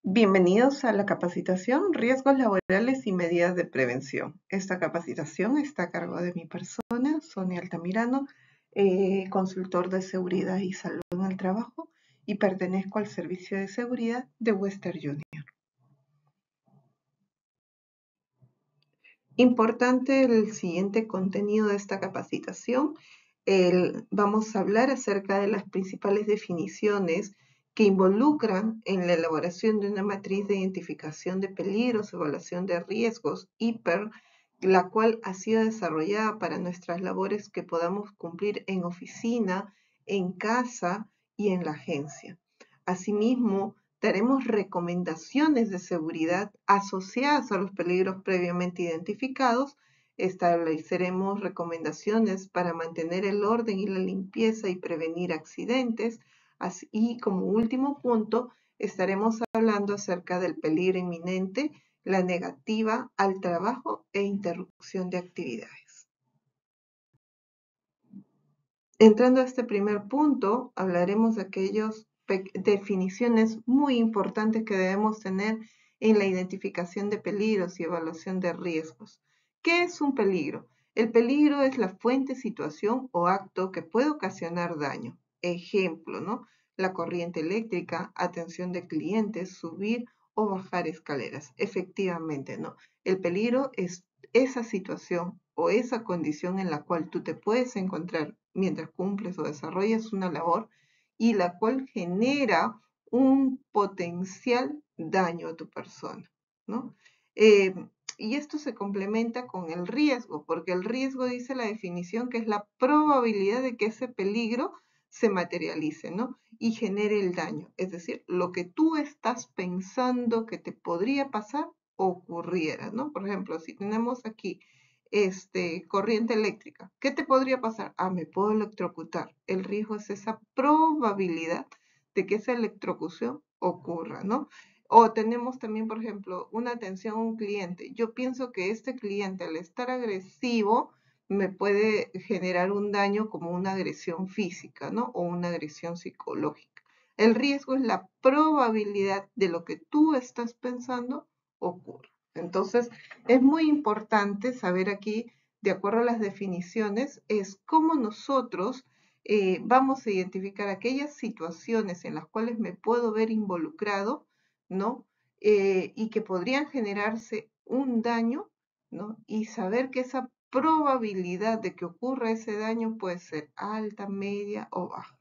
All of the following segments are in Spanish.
Bienvenidos a la capacitación Riesgos Laborales y Medidas de Prevención. Esta capacitación está a cargo de mi persona, Sonia Altamirano, consultor de seguridad y salud en el trabajo, y pertenezco al servicio de seguridad de Western Junior. Importante el siguiente contenido de esta capacitación. Vamos a hablar acerca de las principales definiciones que involucran en la elaboración de una matriz de identificación de peligros, evaluación de riesgos, IPER, la cual ha sido desarrollada para nuestras labores que podamos cumplir en oficina, en casa y en la agencia. Asimismo, daremos recomendaciones de seguridad asociadas a los peligros previamente identificados. Estableceremos recomendaciones para mantener el orden y la limpieza y prevenir accidentes. Y como último punto, estaremos hablando acerca del peligro inminente, la negativa al trabajo e interrupción de actividades. Entrando a este primer punto, hablaremos de aquellas definiciones muy importantes que debemos tener en la identificación de peligros y evaluación de riesgos. ¿Qué es un peligro? El peligro es la fuente, situación o acto que puede ocasionar daño. Ejemplo, ¿no? La corriente eléctrica, atención de clientes, subir o bajar escaleras. Efectivamente, ¿no? El peligro es esa situación o esa condición en la cual tú te puedes encontrar mientras cumples o desarrollas una labor y la cual genera un potencial daño a tu persona, ¿no? Y esto se complementa con el riesgo, porque el riesgo dice la definición que es la probabilidad de que ese peligro se materialice, ¿no? Y genere el daño. Es decir, lo que tú estás pensando que te podría pasar ocurriera, ¿no? Por ejemplo, si tenemos aquí corriente eléctrica, ¿qué te podría pasar? Me puedo electrocutar. El riesgo es esa probabilidad de que esa electrocución ocurra, ¿no? O tenemos también, por ejemplo, una atención a un cliente. Yo pienso que este cliente, al estar agresivo, me puede generar un daño como una agresión física, ¿no? O una agresión psicológica. El riesgo es la probabilidad de lo que tú estás pensando ocurra. Entonces, es muy importante saber aquí, de acuerdo a las definiciones, es cómo nosotros vamos a identificar aquellas situaciones en las cuales me puedo ver involucrado, ¿no? Y que podrían generarse un daño, ¿no? Y saber que esa probabilidad de que ocurra ese daño puede ser alta, media o baja.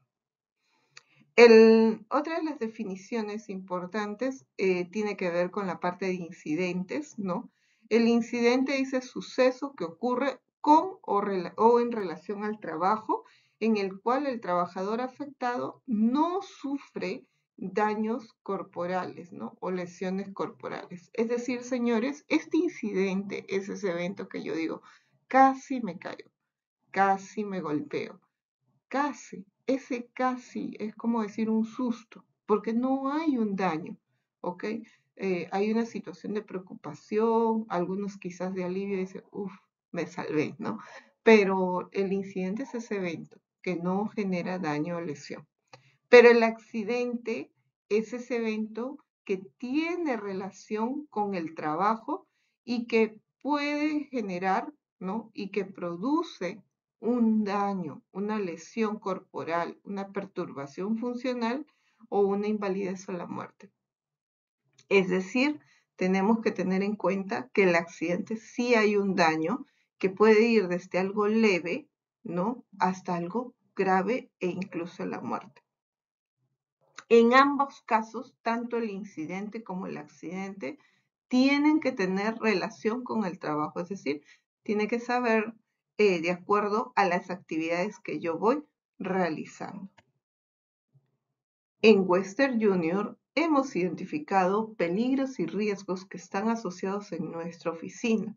Otra de las definiciones importantes tiene que ver con la parte de incidentes, ¿no? El incidente dice suceso que ocurre con o en relación al trabajo, en el cual el trabajador afectado no sufre daños corporales, ¿no? O lesiones corporales. Es decir, señores, este incidente es ese evento que yo digo, casi me caigo, casi me golpeo. Casi, ese casi es como decir un susto, porque no hay un daño, ¿ok? Hay una situación de preocupación, algunos quizás de alivio, dicen, uff, me salvé, ¿no? Pero el incidente es ese evento que no genera daño o lesión. Pero el accidente es ese evento que tiene relación con el trabajo y que puede generar, ¿no? Y que produce un daño, una lesión corporal, una perturbación funcional o una invalidez o la muerte. Es decir, tenemos que tener en cuenta que el accidente sí hay un daño que puede ir desde algo leve, ¿no? Hasta algo grave e incluso la muerte. En ambos casos, tanto el incidente como el accidente tienen que tener relación con el trabajo, es decir, tiene que saber de acuerdo a las actividades que yo voy realizando. En Western Junior hemos identificado peligros y riesgos que están asociados en nuestra oficina.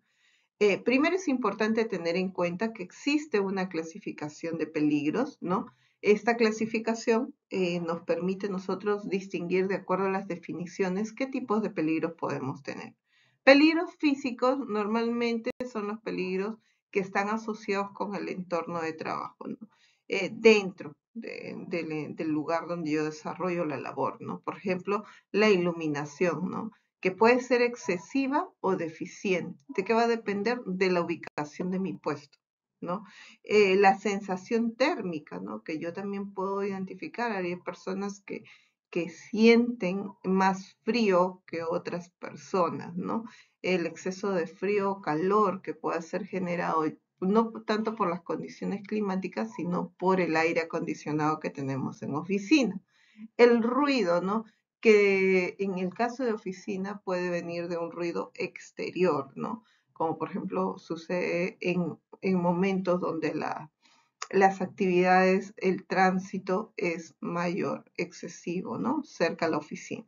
Primero es importante tener en cuenta que existe una clasificación de peligros, ¿no? Esta clasificación nos permite nosotros distinguir de acuerdo a las definiciones qué tipos de peligros podemos tener. Peligros físicos normalmente son los peligros que están asociados con el entorno de trabajo, ¿no? Dentro del lugar donde yo desarrollo la labor, ¿no? Por ejemplo, la iluminación, ¿no? Que puede ser excesiva o deficiente, de que va a depender de la ubicación de mi puesto, ¿no? La sensación térmica, ¿no? Que yo también puedo identificar. Hay personas que sienten más frío que otras personas, ¿no? El exceso de frío o calor que pueda ser generado no tanto por las condiciones climáticas, sino por el aire acondicionado que tenemos en oficina. El ruido, ¿no? Que en el caso de oficina puede venir de un ruido exterior, ¿no? Como por ejemplo sucede en momentos donde las actividades, el tránsito es mayor, excesivo, ¿no? Cerca a la oficina.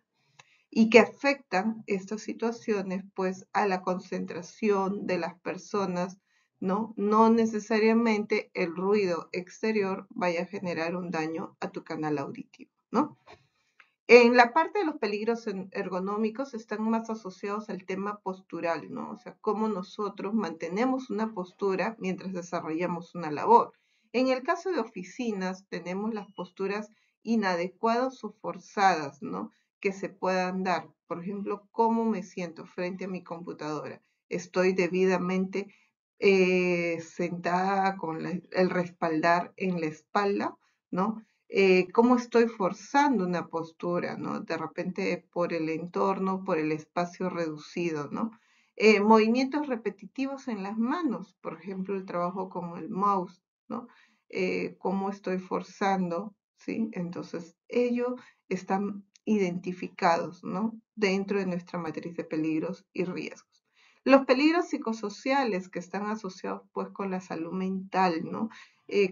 Y que afectan estas situaciones, pues, a la concentración de las personas, ¿no? No necesariamente el ruido exterior vaya a generar un daño a tu canal auditivo, ¿no? En la parte de los peligros ergonómicos están más asociados al tema postural, ¿no? O sea, cómo nosotros mantenemos una postura mientras desarrollamos una labor. En el caso de oficinas, tenemos las posturas inadecuadas o forzadas, ¿no? Que se puedan dar. Por ejemplo, cómo me siento frente a mi computadora. Estoy debidamente sentada con el respaldar en la espalda, ¿no? Cómo estoy forzando una postura, ¿no? De repente por el entorno, por el espacio reducido, ¿no? Movimientos repetitivos en las manos, por ejemplo, el trabajo con el mouse, ¿no? Cómo estoy forzando, ¿sí? Entonces, ellos están identificados, ¿no? Dentro de nuestra matriz de peligros y riesgos. Los peligros psicosociales que están asociados, pues, con la salud mental, ¿no?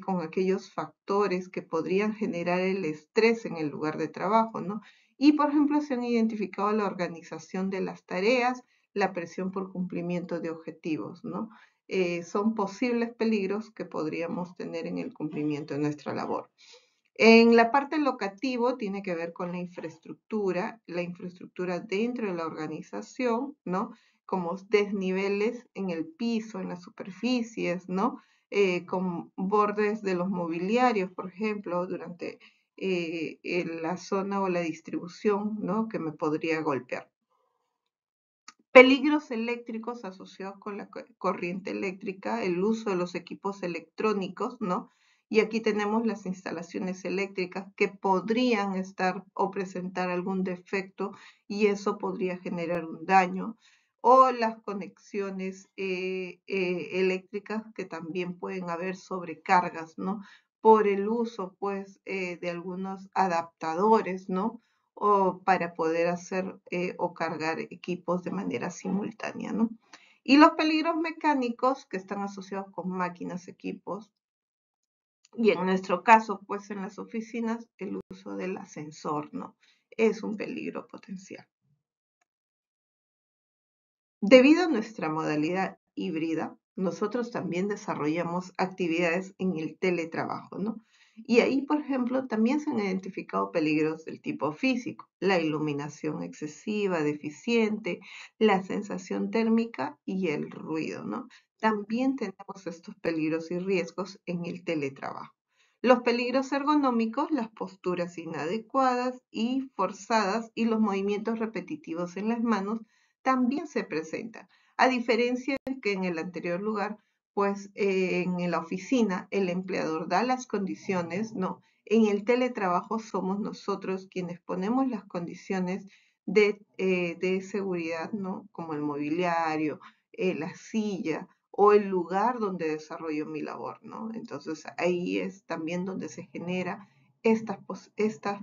Con aquellos factores que podrían generar el estrés en el lugar de trabajo, ¿no? Y, por ejemplo, se han identificado la organización de las tareas, la presión por cumplimiento de objetivos, ¿no? Son posibles peligros que podríamos tener en el cumplimiento de nuestra labor. En la parte locativo tiene que ver con la infraestructura dentro de la organización, ¿no? Como desniveles en el piso, en las superficies, ¿no? Con bordes de los mobiliarios, por ejemplo, durante en la zona o la distribución, ¿no? Que me podría golpear. Peligros eléctricos asociados con la corriente eléctrica, el uso de los equipos electrónicos, ¿no? Y aquí tenemos las instalaciones eléctricas que podrían estar o presentar algún defecto y eso podría generar un daño. O las conexiones eléctricas que también pueden haber sobrecargas, ¿no? Por el uso, pues, de algunos adaptadores, ¿no? O para poder hacer o cargar equipos de manera simultánea, ¿no? Y los peligros mecánicos que están asociados con máquinas, equipos, y en nuestro caso, pues en las oficinas, el uso del ascensor, ¿no? Es un peligro potencial. Debido a nuestra modalidad híbrida, nosotros también desarrollamos actividades en el teletrabajo, ¿no? Y ahí, por ejemplo, también se han identificado peligros del tipo físico, la iluminación excesiva, deficiente, la sensación térmica y el ruido, ¿no? También tenemos estos peligros y riesgos en el teletrabajo. Los peligros ergonómicos, las posturas inadecuadas y forzadas y los movimientos repetitivos en las manos también se presenta. A diferencia de que en el anterior lugar, pues en la oficina el empleador da las condiciones, ¿no? En el teletrabajo somos nosotros quienes ponemos las condiciones de seguridad, ¿no? Como el mobiliario, la silla o el lugar donde desarrollo mi labor, ¿no? Entonces ahí es también donde se genera estas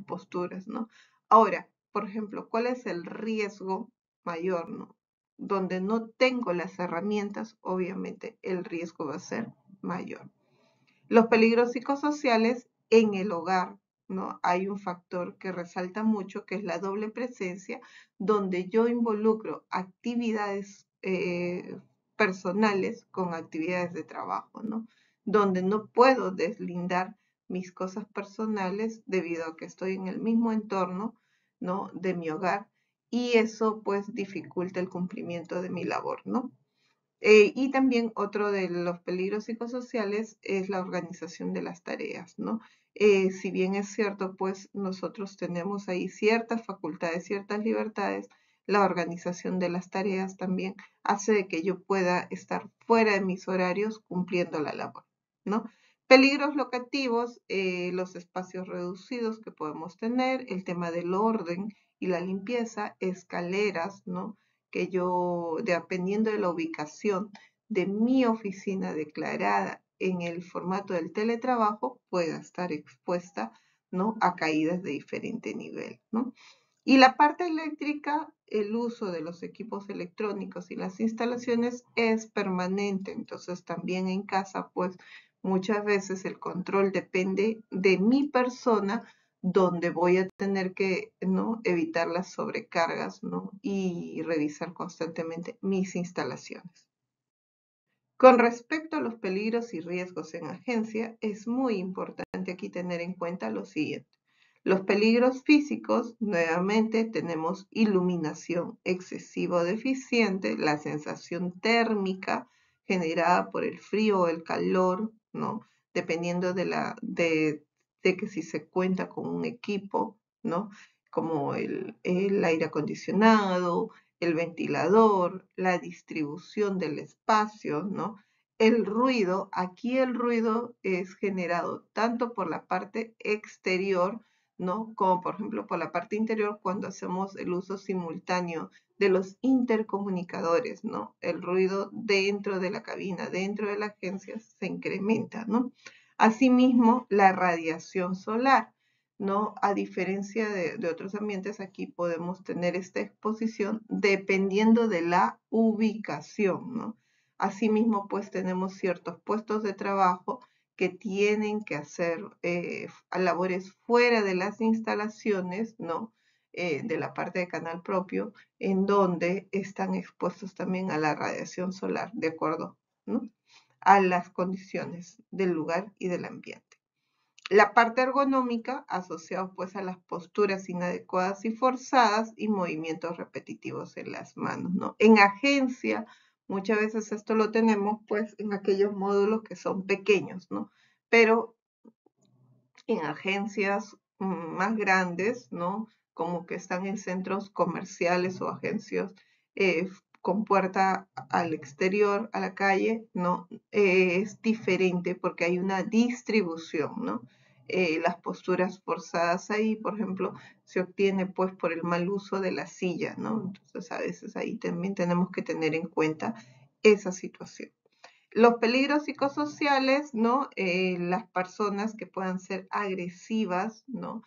posturas, ¿no? Ahora, por ejemplo, ¿cuál es el riesgo mayor, ¿no? Donde no tengo las herramientas, obviamente el riesgo va a ser mayor. Los peligros psicosociales en el hogar, ¿no? Hay un factor que resalta mucho, que es la doble presencia, donde yo involucro actividades personales con actividades de trabajo, ¿no? Donde no puedo deslindar mis cosas personales debido a que estoy en el mismo entorno, ¿no? De mi hogar y eso pues dificulta el cumplimiento de mi labor, ¿no? Y también otro de los peligros psicosociales es la organización de las tareas, ¿no? Si bien es cierto, pues nosotros tenemos ahí ciertas facultades, ciertas libertades, la organización de las tareas también hace de que yo pueda estar fuera de mis horarios cumpliendo la labor, ¿no? Peligros locativos, los espacios reducidos que podemos tener, el tema del orden y la limpieza, escaleras, ¿no? Que yo, dependiendo de la ubicación de mi oficina declarada en el formato del teletrabajo, pueda estar expuesta, ¿no? A caídas de diferente nivel, ¿no? Y la parte eléctrica, el uso de los equipos electrónicos y las instalaciones es permanente. Entonces también en casa, pues muchas veces el control depende de mi persona, donde voy a tener que, ¿no? Evitar las sobrecargas, ¿no? Y revisar constantemente mis instalaciones. Con respecto a los peligros y riesgos en agencia, es muy importante aquí tener en cuenta lo siguiente. Los peligros físicos, nuevamente tenemos iluminación excesiva o deficiente, la sensación térmica generada por el frío o el calor, ¿no? Dependiendo de que si se cuenta con un equipo, ¿no? Como el aire acondicionado, el ventilador, la distribución del espacio, ¿no? El ruido, aquí el ruido es generado tanto por la parte exterior, ¿no? Como por ejemplo por la parte interior cuando hacemos el uso simultáneo de los intercomunicadores, ¿no? El ruido dentro de la cabina, dentro de la agencia se incrementa, ¿no? Asimismo, la radiación solar, ¿no? A diferencia de otros ambientes, aquí podemos tener esta exposición dependiendo de la ubicación, ¿no? Asimismo, pues tenemos ciertos puestos de trabajo que tienen que hacer labores fuera de las instalaciones, ¿no? De la parte de canal propio, en donde están expuestos también a la radiación solar, de acuerdo, ¿no? A las condiciones del lugar y del ambiente. La parte ergonómica asociada pues a las posturas inadecuadas y forzadas y movimientos repetitivos en las manos, ¿no? En agencia, muchas veces esto lo tenemos pues en aquellos módulos que son pequeños, ¿no? Pero en agencias más grandes, ¿no? Como que están en centros comerciales o agencias con puerta al exterior, a la calle, ¿no? Es diferente porque hay una distribución, ¿no? Las posturas forzadas ahí, por ejemplo, se obtiene pues por el mal uso de la silla, ¿no? Entonces a veces ahí también tenemos que tener en cuenta esa situación. Los peligros psicosociales, ¿no? Las personas que puedan ser agresivas, ¿no?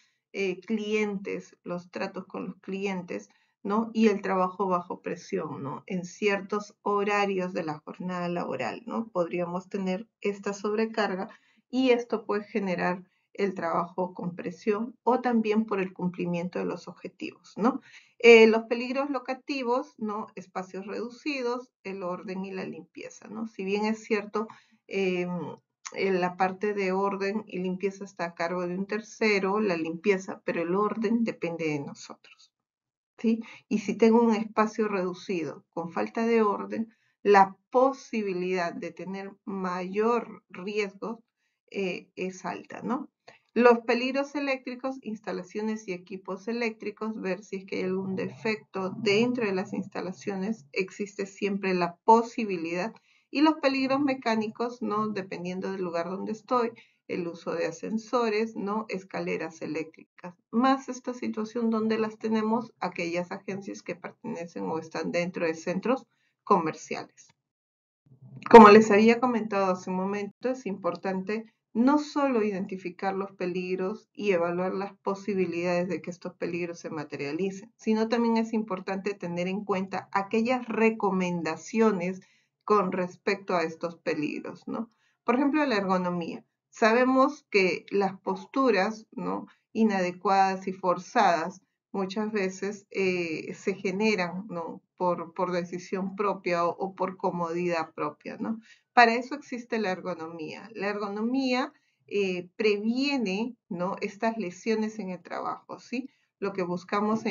Clientes, los tratos con los clientes, ¿no? Y el trabajo bajo presión, ¿no? En ciertos horarios de la jornada laboral, ¿no? Podríamos tener esta sobrecarga y esto puede generar el trabajo con presión o también por el cumplimiento de los objetivos, ¿no? Los peligros locativos, ¿no? Espacios reducidos, el orden y la limpieza, ¿no? Si bien es cierto, en la parte de orden y limpieza está a cargo de un tercero, la limpieza, pero el orden depende de nosotros, ¿sí? Y si tengo un espacio reducido con falta de orden, la posibilidad de tener mayor riesgo es alta, ¿no? Los peligros eléctricos, instalaciones y equipos eléctricos, ver si es que hay algún defecto dentro de las instalaciones, existe siempre la posibilidad. Y los peligros mecánicos, ¿no? Dependiendo del lugar donde estoy, el uso de ascensores, ¿no? Escaleras eléctricas. Más esta situación donde las tenemos aquellas agencias que pertenecen o están dentro de centros comerciales. Como les había comentado hace un momento, es importante no solo identificar los peligros y evaluar las posibilidades de que estos peligros se materialicen, sino también es importante tener en cuenta aquellas recomendaciones con respecto a estos peligros, ¿no? Por ejemplo, la ergonomía. Sabemos que las posturas, ¿no? Inadecuadas y forzadas muchas veces se generan, ¿no? Por decisión propia o por comodidad propia, ¿no? Para eso existe la ergonomía. La ergonomía previene, ¿no? Estas lesiones en el trabajo, ¿sí? Lo que buscamos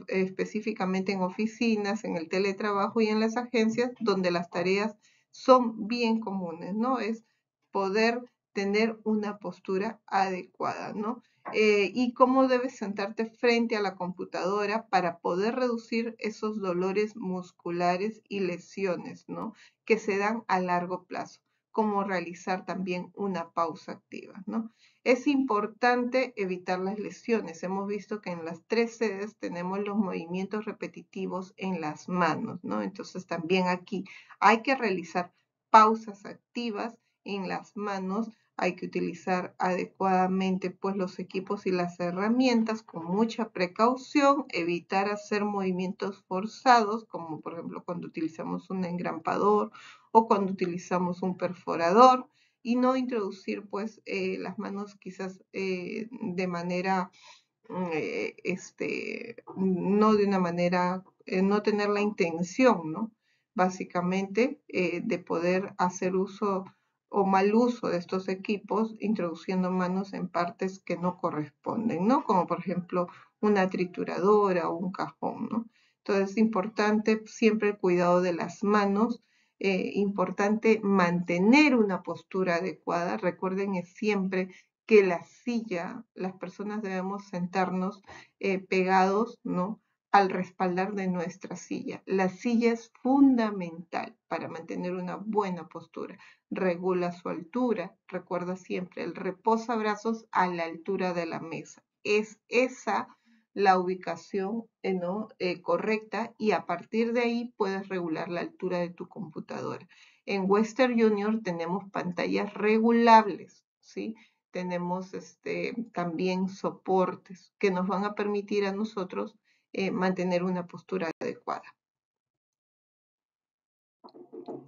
específicamente en oficinas, en el teletrabajo y en las agencias, donde las tareas son bien comunes, ¿no? Es poder tener una postura adecuada, ¿no? Y cómo debes sentarte frente a la computadora para poder reducir esos dolores musculares y lesiones, ¿no? Que se dan a largo plazo. Cómo realizar también una pausa activa, ¿no? Es importante evitar las lesiones. Hemos visto que en las 3 sedes tenemos los movimientos repetitivos en las manos, ¿no? Entonces también aquí hay que realizar pausas activas en las manos, hay que utilizar adecuadamente pues los equipos y las herramientas con mucha precaución, evitar hacer movimientos forzados, como por ejemplo cuando utilizamos un engrampador o cuando utilizamos un perforador, y no introducir pues las manos quizás de manera, no de una manera, no tener la intención, ¿no? Básicamente de poder hacer uso o mal uso de estos equipos introduciendo manos en partes que no corresponden, ¿no? Como por ejemplo una trituradora o un cajón, ¿no? Entonces es importante siempre el cuidado de las manos, importante mantener una postura adecuada. Recuerden siempre que la silla, las personas debemos sentarnos pegados, ¿no? Al respaldar de nuestra silla. La silla es fundamental para mantener una buena postura. Regula su altura. Recuerda siempre el reposabrazos a la altura de la mesa. Es esa la ubicación ¿no? Correcta, y a partir de ahí puedes regular la altura de tu computadora. En Western Junior tenemos pantallas regulables, ¿sí? Tenemos también soportes que nos van a permitir a nosotros mantener una postura adecuada.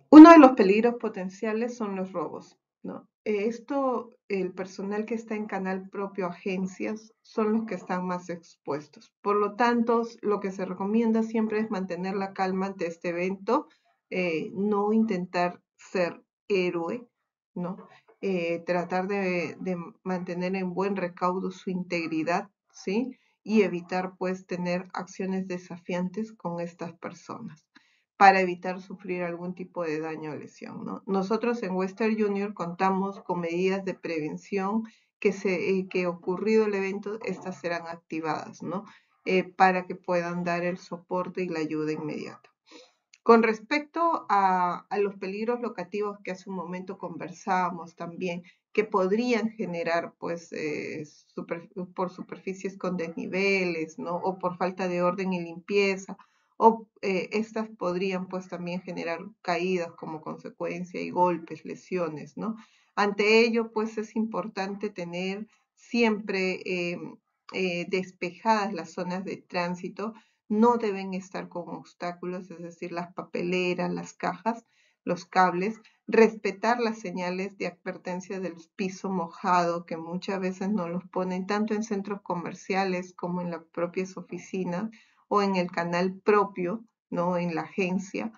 Uno de los peligros potenciales son los robos, ¿no? El personal que está en canal propio, agencias, son los que están más expuestos. Por lo tanto, lo que se recomienda siempre es mantener la calma ante este evento, no intentar ser héroe, ¿no? Tratar de mantener en buen recaudo su integridad, ¿sí? Y evitar, pues, tener acciones desafiantes con estas personas, para evitar sufrir algún tipo de daño o lesión, ¿no? Nosotros en Western Junior contamos con medidas de prevención que ocurrido el evento, estas serán activadas, ¿no? Para que puedan dar el soporte y la ayuda inmediata. Con respecto a los peligros locativos que hace un momento conversábamos también, que podrían generar pues por superficies con desniveles, ¿no? O por falta de orden y limpieza, o estas podrían pues también generar caídas como consecuencia y golpes, lesiones, ¿no? Ante ello pues es importante tener siempre despejadas las zonas de tránsito. No deben estar con obstáculos, es decir, las papeleras, las cajas, los cables, respetar las señales de advertencia del piso mojado, que muchas veces no los ponen tanto en centros comerciales como en las propias oficinas o en el canal propio, ¿no? En la agencia.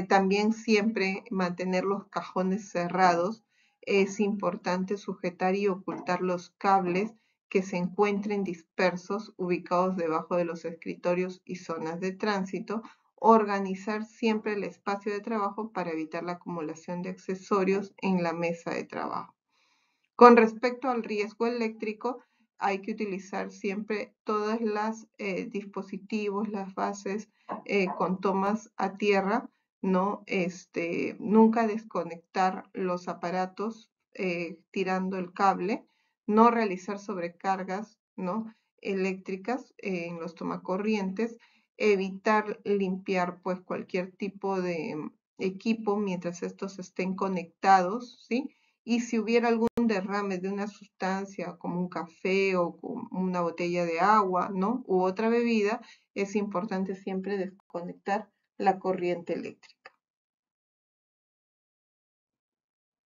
También siempre mantener los cajones cerrados. Es importante sujetar y ocultar los cables que se encuentren dispersos, ubicados debajo de los escritorios y zonas de tránsito. Organizar siempre el espacio de trabajo para evitar la acumulación de accesorios en la mesa de trabajo. Con respecto al riesgo eléctrico, hay que utilizar siempre todas las dispositivos, las bases con tomas a tierra, ¿no? Nunca desconectar los aparatos tirando el cable, no realizar sobrecargas, ¿no? Eléctricas en los tomacorrientes, evitar limpiar pues cualquier tipo de equipo mientras estos estén conectados, ¿sí? Y si hubiera algún derrame de una sustancia como un café o una botella de agua, ¿no? U otra bebida, es importante siempre desconectar la corriente eléctrica.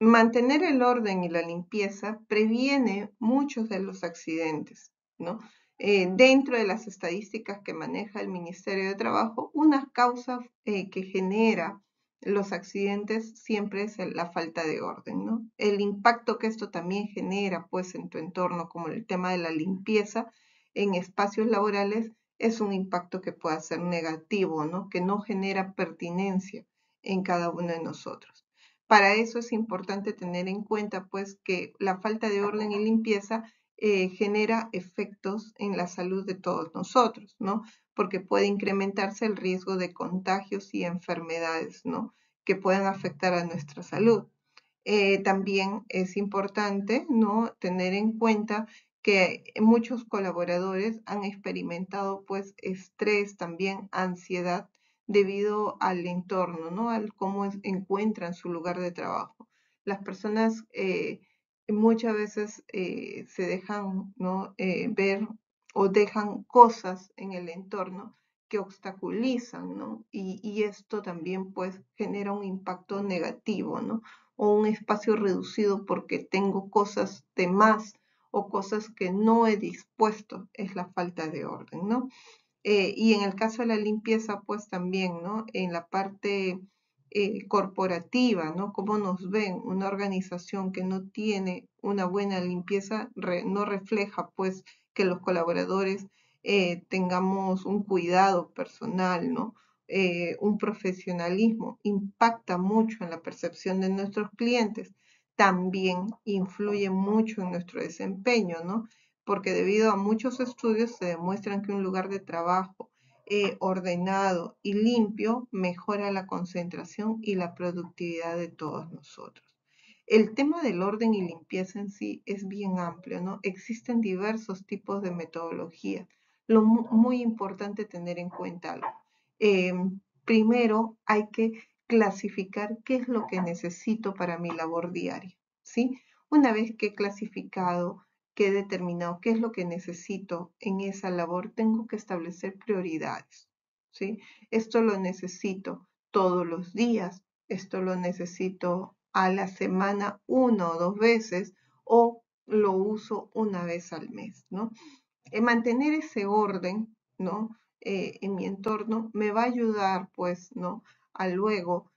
Mantener el orden y la limpieza previene muchos de los accidentes, ¿no? Dentro de las estadísticas que maneja el Ministerio de Trabajo, una causa que genera los accidentes siempre es la falta de orden, ¿no? El impacto que esto también genera, pues, en tu entorno, como el tema de la limpieza en espacios laborales, es un impacto que puede ser negativo, ¿no? Que no genera pertinencia en cada uno de nosotros. Para eso es importante tener en cuenta pues que la falta de orden y limpieza genera efectos en la salud de todos nosotros, ¿no? Porque puede incrementarse el riesgo de contagios y enfermedades, ¿no? Que puedan afectar a nuestra salud. También es importante, ¿no? Tener en cuenta que muchos colaboradores han experimentado pues estrés, también ansiedad debido al entorno, ¿no? Al cómo encuentran su lugar de trabajo. Las personas muchas veces se dejan, ¿no? Ver o dejan cosas en el entorno que obstaculizan, ¿no? Y esto también pues genera un impacto negativo, ¿no? O un espacio reducido porque tengo cosas de más o cosas que no he dispuesto, es la falta de orden, ¿no? Y en el caso de la limpieza, pues también, ¿no? En la parte corporativa, ¿no? Cómo nos ven una organización que no tiene una buena limpieza, no refleja, pues, que los colaboradores tengamos un cuidado personal, ¿no? Un profesionalismo, impacta mucho en la percepción de nuestros clientes, también influye mucho en nuestro desempeño, ¿no? Porque debido a muchos estudios se demuestran que un lugar de trabajo ordenado y limpio mejora la concentración y la productividad de todos nosotros. El tema del orden y limpieza en sí es bien amplio, ¿no? Existen diversos tipos de metodologías. Lo muy importante tener en cuenta algo. Eh, Primero hay que clasificar qué es lo que necesito para mi labor diaria, ¿sí? Una vez que he clasificado, que he determinado qué es lo que necesito en esa labor, tengo que establecer prioridades, ¿sí? Esto lo necesito todos los días, esto lo necesito a la semana 1 o 2 veces o lo uso una vez al mes, ¿no? Mantener ese orden, ¿no? En mi entorno me va a ayudar, pues, ¿no? A luego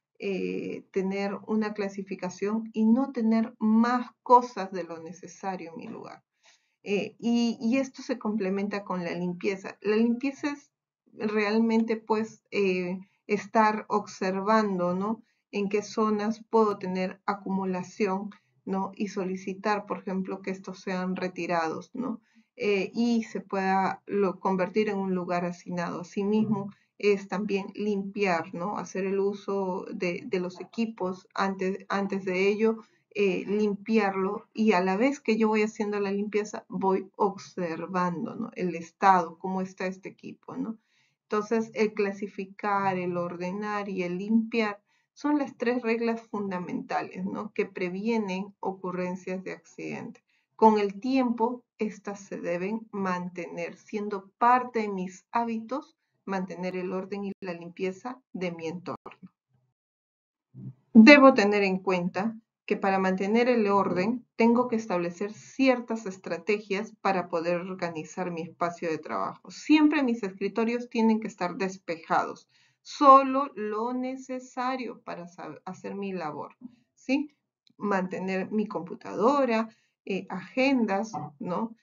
tener una clasificación y no tener más cosas de lo necesario en mi lugar. Y esto se complementa con la limpieza. La limpieza es realmente pues estar observando, ¿no? En qué zonas puedo tener acumulación, ¿no? Y solicitar, por ejemplo, que estos sean retirados, ¿no? Y se pueda convertir en un lugar hacinado. Asimismo, es también limpiar, ¿no? Hacer el uso de los equipos antes de ello, limpiarlo y a la vez que yo voy haciendo la limpieza voy observando, ¿no? El estado, cómo está este equipo, ¿no? Entonces, el clasificar, el ordenar y el limpiar son las 3 reglas fundamentales, ¿no? Que previenen ocurrencias de accidente. Con el tiempo, estas se deben mantener, siendo parte de mis hábitos, mantener el orden y la limpieza de mi entorno. Debo tener en cuenta que para mantener el orden tengo que establecer ciertas estrategias para poder organizar mi espacio de trabajo. Siempre mis escritorios tienen que estar despejados, solo lo necesario para hacer mi labor, ¿sí? Mantener mi computadora, agendas, ¿no?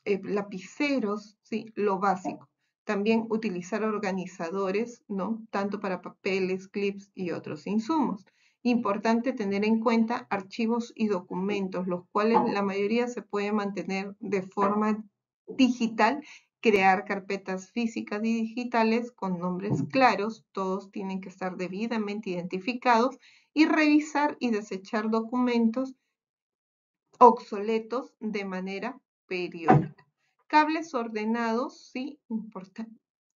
Lapiceros, ¿sí? Lo básico. También utilizar organizadores, ¿no? Tanto para papeles, clips y otros insumos. Importante tener en cuenta archivos y documentos, los cuales la mayoría se puede mantener de forma digital, crear carpetas físicas y digitales con nombres claros, todos tienen que estar debidamente identificados y revisar y desechar documentos obsoletos de manera periódica. Cables ordenados, sí,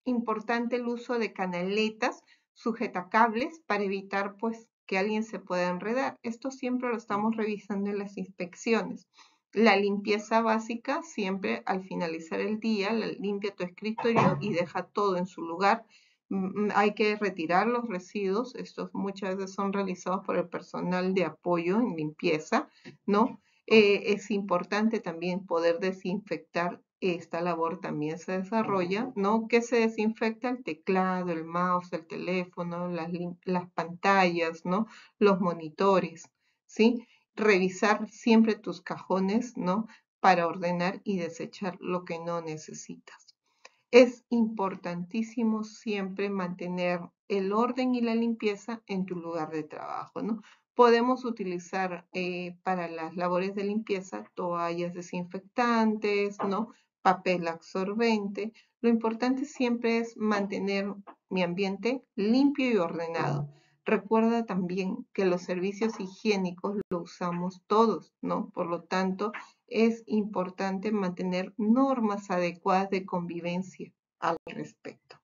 importante el uso de canaletas, sujetacables para evitar pues que alguien se pueda enredar. Esto siempre lo estamos revisando en las inspecciones. La limpieza básica, siempre al finalizar el día, limpia tu escritorio y deja todo en su lugar. Hay que retirar los residuos, estos muchas veces son realizados por el personal de apoyo en limpieza, ¿no? Es importante también poder desinfectar. Esta labor también se desarrolla, ¿no? ¿Qué se desinfecta? El teclado, el mouse, el teléfono, las pantallas, ¿no? Los monitores, ¿sí? Revisar siempre tus cajones, ¿no? Para ordenar y desechar lo que no necesitas. Es importantísimo siempre mantener el orden y la limpieza en tu lugar de trabajo, ¿no? Podemos utilizar para las labores de limpieza toallas desinfectantes, ¿no? Papel absorbente. Lo importante siempre es mantener mi ambiente limpio y ordenado. Recuerda también que los servicios higiénicos lo usamos todos, ¿no? Por lo tanto, es importante mantener normas adecuadas de convivencia al respecto.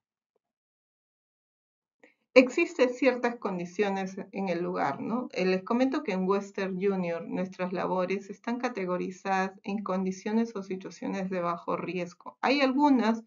Existen ciertas condiciones en el lugar, ¿no? Les comento que en Western Junior nuestras labores están categorizadas en condiciones o situaciones de bajo riesgo. Hay algunas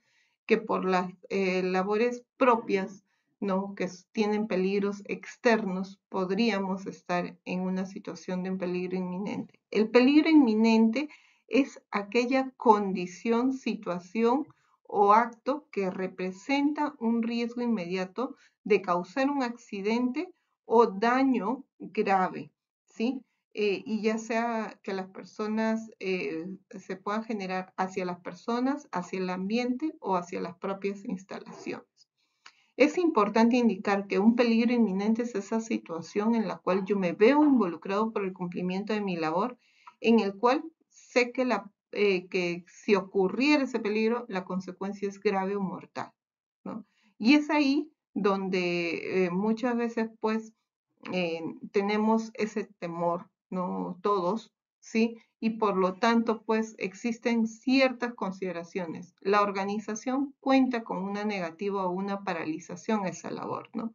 que por las labores propias, ¿no? Que tienen peligros externos, podríamos estar en una situación de un peligro inminente. El peligro inminente es aquella condición, situación o acto que representa un riesgo inmediato de causar un accidente o daño grave, ¿sí? Y ya sea que las personas se puedan generar hacia las personas, hacia el ambiente o hacia las propias instalaciones. Es importante indicar que un peligro inminente es esa situación en la cual yo me veo involucrado por el cumplimiento de mi labor, en el cual sé que si ocurriera ese peligro, la consecuencia es grave o mortal, ¿no? Y es ahí donde muchas veces pues tenemos ese temor, ¿no? Todos, ¿sí? Y por lo tanto, pues existen ciertas consideraciones. La organización cuenta con una negativa o una paralización a esa labor, ¿no?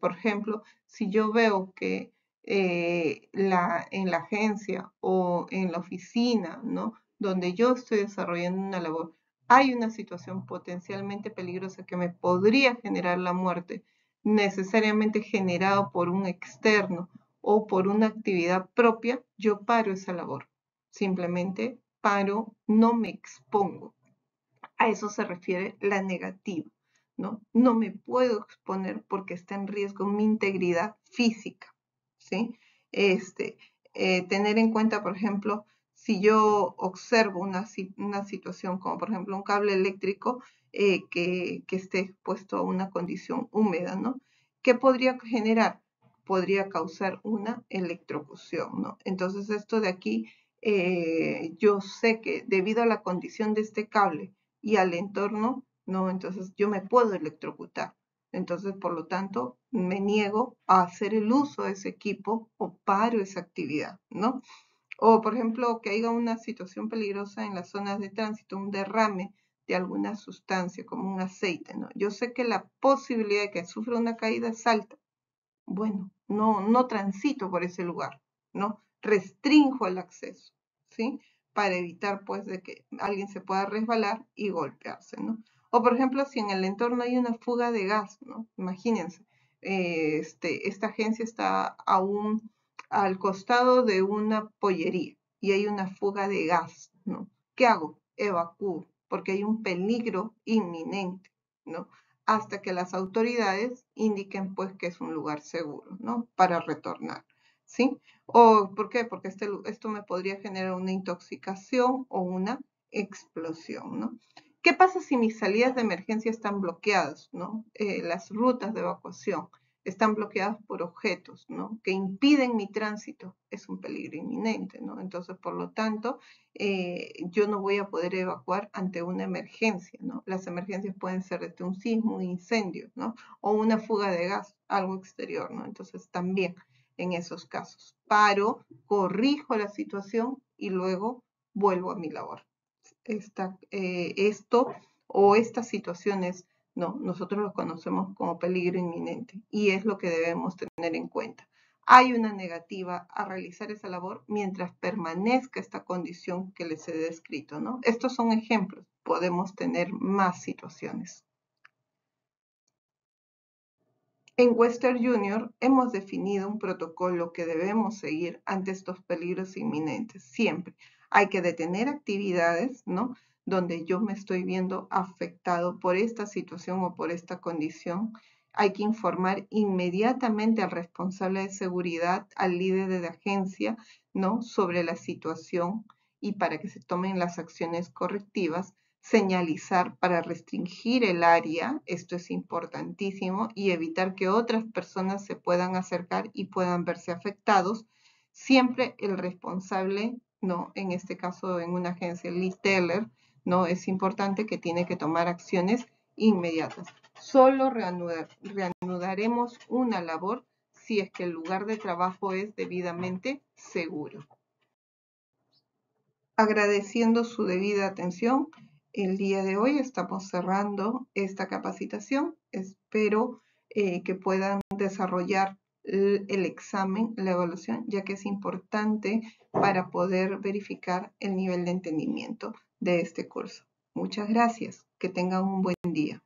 Por ejemplo, si yo veo que en la agencia o en la oficina, ¿no? Donde yo estoy desarrollando una labor, hay una situación potencialmente peligrosa que me podría generar la muerte, necesariamente generado por un externo o por una actividad propia, yo paro esa labor. Simplemente paro, no me expongo. A eso se refiere la negativa, ¿no? No me puedo exponer porque está en riesgo mi integridad física, ¿sí? Tener en cuenta, por ejemplo, si yo observo una situación como, por ejemplo, un cable eléctrico que esté expuesto a una condición húmeda, ¿no? ¿Qué podría generar? Podría causar una electrocución, ¿no? Entonces, esto de aquí, yo sé que debido a la condición de este cable, y al entorno, no, entonces yo me puedo electrocutar. Entonces, por lo tanto, me niego a hacer el uso de ese equipo o paro esa actividad, ¿no? O, por ejemplo, que haya una situación peligrosa en las zonas de tránsito, un derrame de alguna sustancia, como un aceite, ¿no? Yo sé que la posibilidad de que sufra una caída es alta. Bueno, no transito por ese lugar, ¿no? Restrinjo el acceso, ¿sí? Para evitar, pues, de que alguien se pueda resbalar y golpearse, ¿no? O, por ejemplo, si en el entorno hay una fuga de gas, ¿no? Imagínense, esta agencia está al costado de una pollería y hay una fuga de gas, ¿no? ¿Qué hago? Evacúo, porque hay un peligro inminente, ¿no? Hasta que las autoridades indiquen pues que es un lugar seguro, ¿no? Para retornar, ¿sí? ¿O por qué? Porque esto me podría generar una intoxicación o una explosión, ¿no? ¿Qué pasa si mis salidas de emergencia están bloqueadas, ¿no? Las rutas de evacuación están bloqueadas por objetos, ¿no? Que impiden mi tránsito, es un peligro inminente, ¿no? Entonces, por lo tanto, yo no voy a poder evacuar ante una emergencia, ¿no? Las emergencias pueden ser desde un sismo, un incendio, ¿no? O una fuga de gas, algo exterior, ¿no? Entonces, también en esos casos, paro, corrijo la situación y luego vuelvo a mi labor. Esto o estas situaciones, no, nosotros lo conocemos como peligro inminente y es lo que debemos tener en cuenta. Hay una negativa a realizar esa labor mientras permanezca esta condición que les he descrito, ¿no? Estos son ejemplos, podemos tener más situaciones. En Western Junior hemos definido un protocolo que debemos seguir ante estos peligros inminentes. Siempre hay que detener actividades, ¿no? Donde yo me estoy viendo afectado por esta situación o por esta condición. Hay que informar inmediatamente al responsable de seguridad, al líder de la agencia, ¿no? Sobre la situación y para que se tomen las acciones correctivas señalizar para restringir el área, esto es importantísimo, y evitar que otras personas se puedan acercar y puedan verse afectados. Siempre el responsable, ¿no? En este caso en una agencia, Liz Teller, ¿no? Es importante que tiene que tomar acciones inmediatas. Solo reanudaremos una labor si es que el lugar de trabajo es debidamente seguro. Agradeciendo su debida atención, el día de hoy estamos cerrando esta capacitación. Espero que puedan desarrollar el examen, la evaluación, ya que es importante para poder verificar el nivel de entendimiento de este curso. Muchas gracias. Que tengan un buen día.